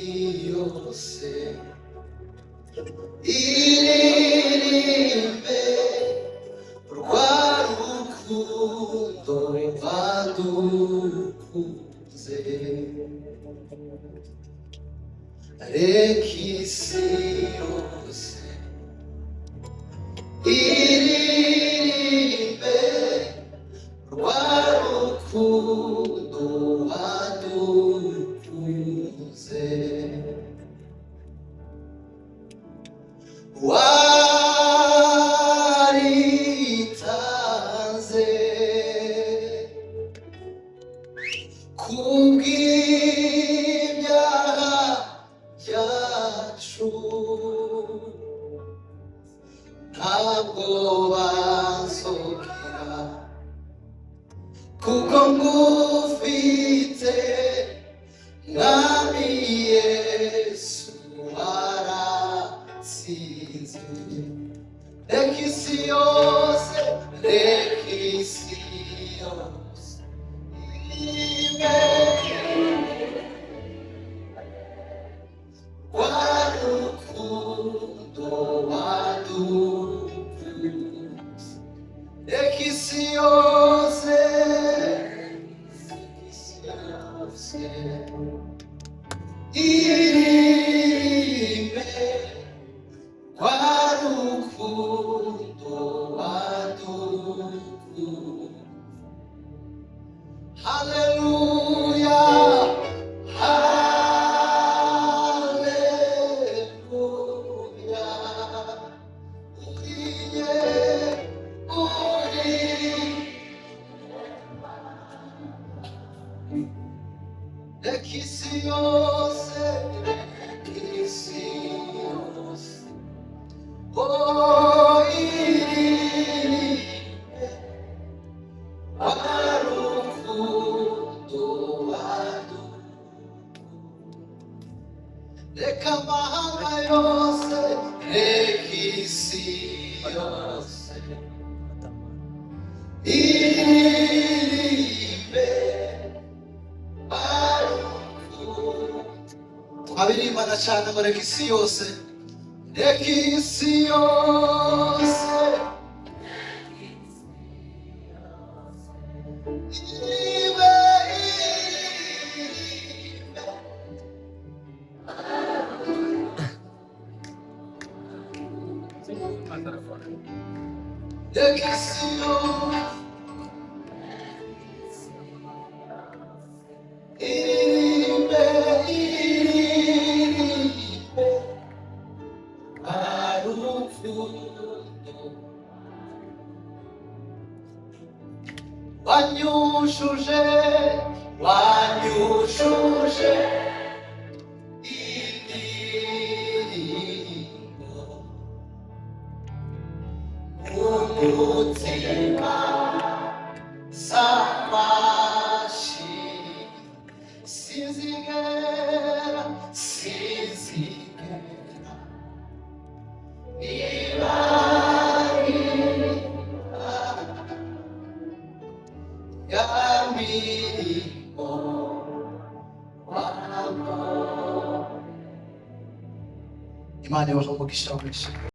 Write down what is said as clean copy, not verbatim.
Rekisiyose iririmbe rwa rukundo badukunze. Rekisiyose iririmbe rwa rukundo badukunze. Waritanze kubw'ibyaha byacu, ntabwo bazongera kuko ngufite mwami Yesu waratsinze. Rekisiyose, rekisiyose rwa rukundo wadukunze. Rekisiyose iririmbe rwa rukundo wadukunze. Haleluya, haleluya, uriye uri Rekisiyose, rekisiyose, oh iririmbe rwa rukundo wadukunze. Reka amahanga yose, rekisiyose iririmbe twabirimbana cyane ngo rekisiyose, rekisiyose iririmbe, iririmbe rekisiyose iririmbe, iririmbe arukundo wanyushuje, wanyushuje indirimbo umutima samashi sinzigera, sinzigera nibarira ya mirimo wambaye. Imana ibahe umugisha mwinshi.